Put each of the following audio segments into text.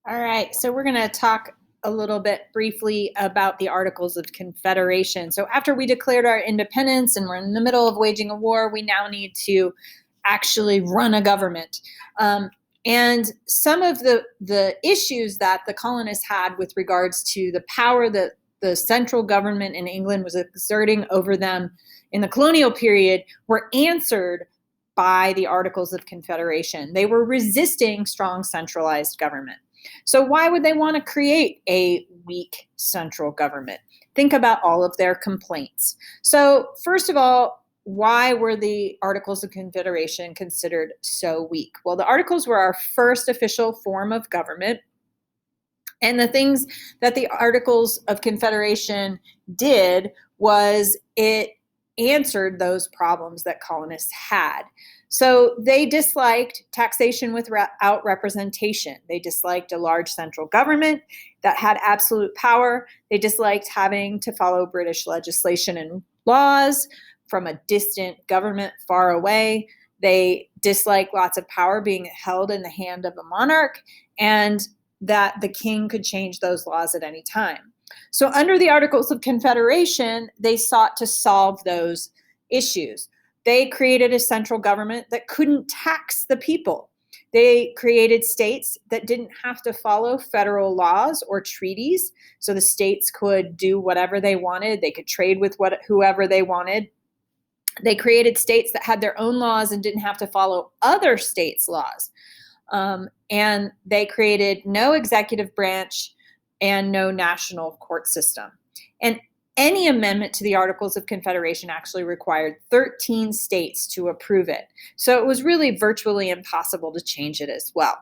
All right, so we're going to talk a little bit briefly about the Articles of Confederation. So after we declared our independence and we're in the middle of waging a war, we now need to actually run a government. And some of the issues that the colonists had with regards to the power that the central government in England was exerting over them in the colonial period were answered by the Articles of Confederation. They were resisting strong centralized government. So why would they want to create a weak central government? Think about all of their complaints. So first of all, why were the Articles of Confederation considered so weak? Well, the Articles were our first official form of government. And the things that the Articles of Confederation did was it answered those problems that colonists had. So they disliked taxation without representation. They disliked a large central government that had absolute power. They disliked having to follow British legislation and laws from a distant government far away. They disliked lots of power being held in the hand of a monarch, and that the king could change those laws at any time. So under the Articles of Confederation, they sought to solve those issues. They created a central government that couldn't tax the people. They created states that didn't have to follow federal laws or treaties, so the states could do whatever they wanted. They could trade with whoever they wanted. They created states that had their own laws and didn't have to follow other states' laws. And they created no executive branch and no national court system. And any amendment to the Articles of Confederation actually required 13 states to approve it. So it was really virtually impossible to change it as well.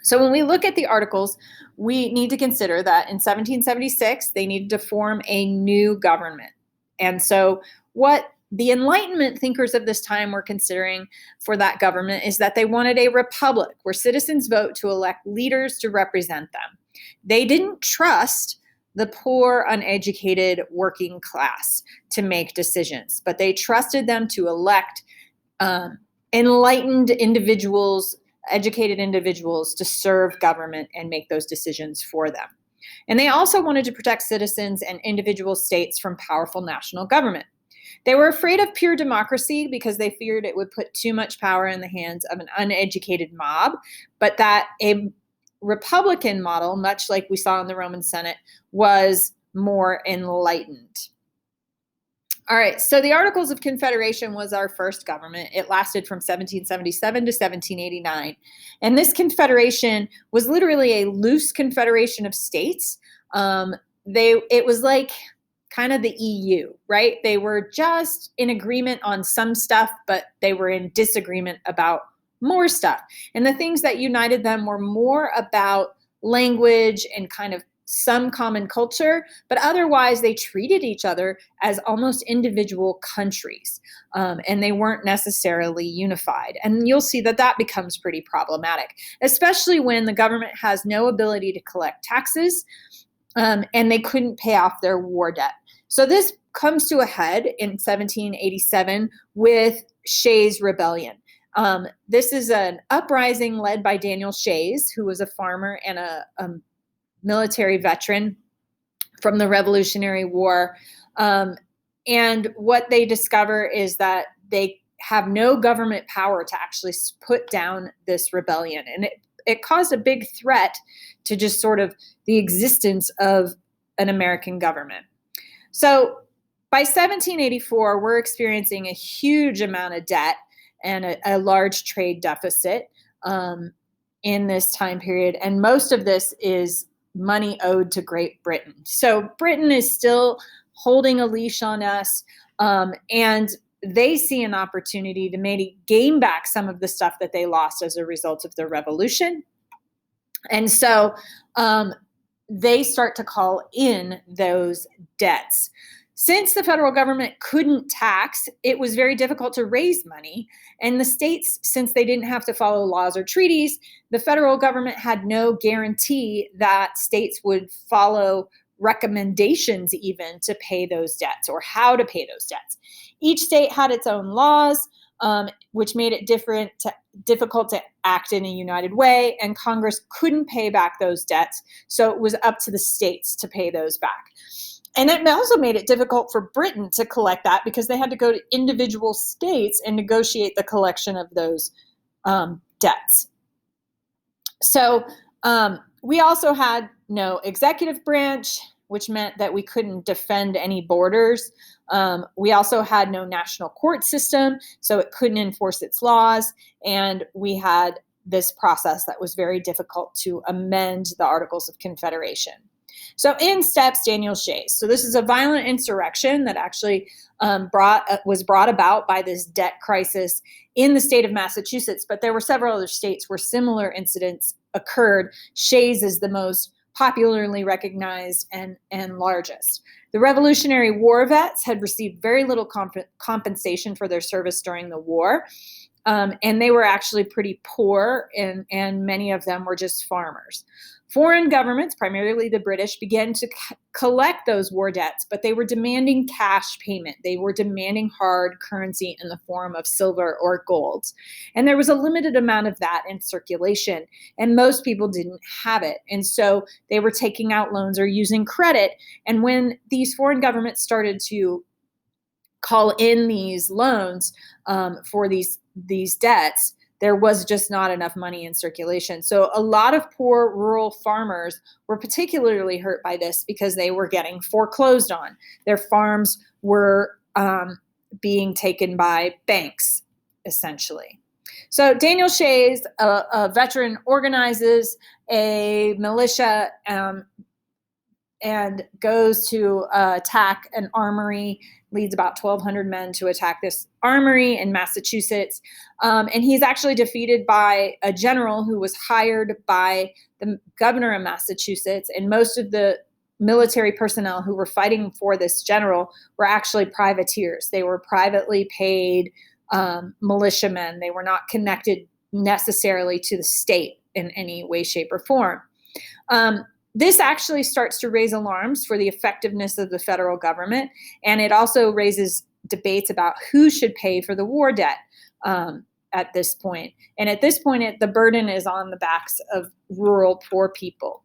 So when we look at the Articles, we need to consider that in 1776, they needed to form a new government. And so what the Enlightenment thinkers of this time were considering for that government is that they wanted a republic where citizens vote to elect leaders to represent them. They didn't trust the poor, uneducated working class to make decisions, but they trusted them to elect enlightened individuals, educated individuals to serve government and make those decisions for them. And they also wanted to protect citizens and individual states from powerful national government. They were afraid of pure democracy because they feared it would put too much power in the hands of an uneducated mob, but that a Republican model, much like we saw in the Roman Senate, was more enlightened. All right, so the Articles of Confederation was our first government. It lasted from 1777 to 1789. And this confederation was literally a loose confederation of states. It was like kind of the EU, right? They were just in agreement on some stuff, but they were in disagreement about more stuff. And the things that united them were more about language and kind of some common culture, but otherwise they treated each other as almost individual countries, and they weren't necessarily unified. And you'll see that that becomes pretty problematic, especially when the government has no ability to collect taxes, and they couldn't pay off their war debt. So this comes to a head in 1787 with Shay's Rebellion. This is an uprising led by Daniel Shays, who was a farmer and a military veteran from the Revolutionary War. And what they discover is that they have no government power to actually put down this rebellion. And it caused a big threat to just sort of the existence of an American government. So by 1784, we're experiencing a huge amount of debt and a large trade deficit in this time period. And most of this is money owed to Great Britain. So Britain is still holding a leash on us, and they see an opportunity to maybe gain back some of the stuff that they lost as a result of the revolution. And so they start to call in those debts. Since the federal government couldn't tax, it was very difficult to raise money. And the states, since they didn't have to follow laws or treaties, the federal government had no guarantee that states would follow recommendations even to pay those debts or how to pay those debts. Each state had its own laws. which made it difficult to act in a united way, and Congress couldn't pay back those debts, so it was up to the states to pay those back. And it also made it difficult for Britain to collect that because they had to go to individual states and negotiate the collection of those debts. So we also had no executive branch, which meant that we couldn't defend any borders. We also had no national court system, so it couldn't enforce its laws. And we had this process that was very difficult to amend the Articles of Confederation. So in steps Daniel Shay's. So this is a violent insurrection that actually was brought about by this debt crisis in the state of Massachusetts, but there were several other states where similar incidents occurred. Shay's is the most popularly recognized and largest. The Revolutionary War vets had received very little compensation for their service during the war, and they were actually pretty poor, and many of them were just farmers. Foreign governments, primarily the British, began to collect those war debts, but they were demanding cash payment. They were demanding hard currency in the form of silver or gold. And there was a limited amount of that in circulation, and most people didn't have it. And so they were taking out loans or using credit. And when these foreign governments started to call in these loans for these debts, there was just not enough money in circulation. So a lot of poor rural farmers were particularly hurt by this because they were getting foreclosed on. Their farms were being taken by banks, essentially. So Daniel Shay's, a veteran, organizes a militia and goes to attack an armory, leads about 1,200 men to attack this armory in Massachusetts. And he's actually defeated by a general who was hired by the governor of Massachusetts. And most of the military personnel who were fighting for this general were actually privateers. They were privately paid militiamen. They were not connected necessarily to the state in any way, shape, or form. This actually starts to raise alarms for the effectiveness of the federal government, and it also raises debates about who should pay for the war debt at this point. And at this point, the burden is on the backs of rural poor people.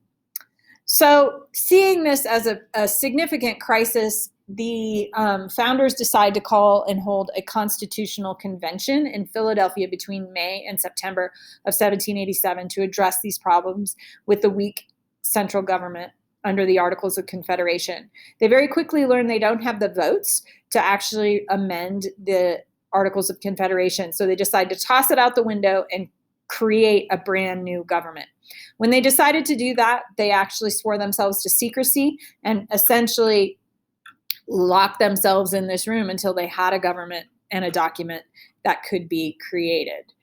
So seeing this as a significant crisis, the founders decide to call and hold a constitutional convention in Philadelphia between May and September of 1787 to address these problems with the weak central government under the Articles of Confederation. They very quickly learn they don't have the votes to actually amend the Articles of Confederation, so they decide to toss it out the window and create a brand new government. When they decided to do that, they actually swore themselves to secrecy and essentially locked themselves in this room until they had a government and a document that could be created.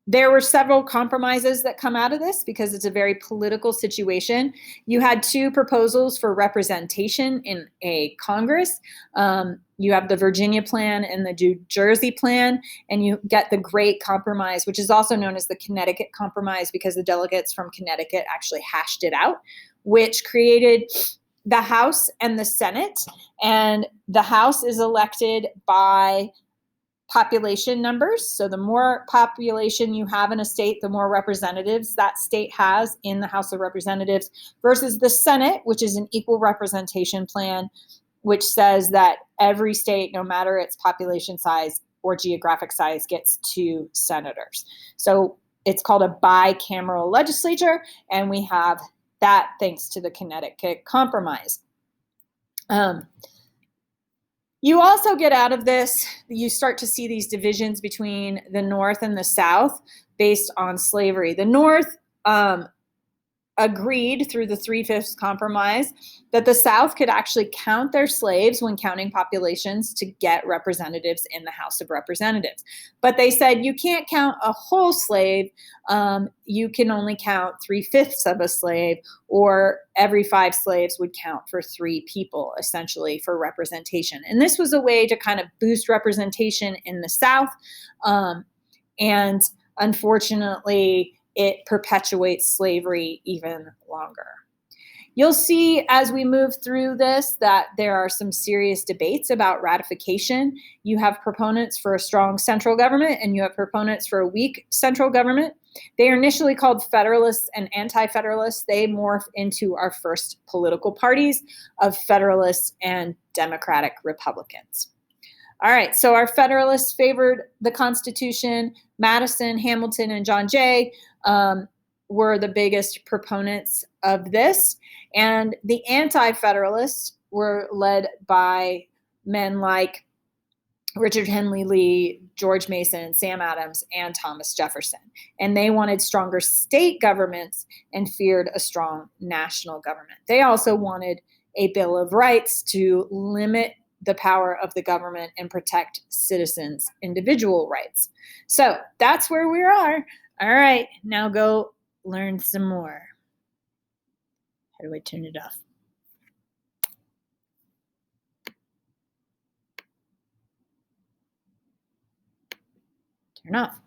There were several compromises that come out of this because it's a very political situation. You had two proposals for representation in a Congress. You have the Virginia Plan and the New Jersey Plan, and you get the Great Compromise, which is also known as the Connecticut Compromise because the delegates from Connecticut actually hashed it out, which created the House and the Senate. And the House is elected by population numbers. So the more population you have in a state, the more representatives that state has in the House of Representatives, versus the Senate, which is an equal representation plan, which says that every state, no matter its population size or geographic size, gets 2 senators. So it's called a bicameral legislature, and we have that thanks to the Connecticut Compromise. You also get out of this, you start to see these divisions between the North and the South based on slavery. The North agreed through the 3/5 Compromise that the South could actually count their slaves when counting populations to get representatives in the House of Representatives. But they said you can't count a whole slave, you can only count 3/5 of a slave, or every 5 slaves would count for 3 people, essentially, for representation. And this was a way to kind of boost representation in the South. And unfortunately, it perpetuates slavery even longer. You'll see as we move through this that there are some serious debates about ratification. You have proponents for a strong central government and you have proponents for a weak central government. They are initially called Federalists and Anti-Federalists. They morph into our first political parties of Federalists and Democratic Republicans. All right, so our Federalists favored the Constitution. Madison, Hamilton, and John Jay were the biggest proponents of this. And the Anti-Federalists were led by men like Richard Henry Lee, George Mason, Sam Adams, and Thomas Jefferson. And they wanted stronger state governments and feared a strong national government. They also wanted a Bill of Rights to limit the power of the government and protect citizens' individual rights. So that's where we are. All right, now go learn some more. How do I turn it off? Turn off.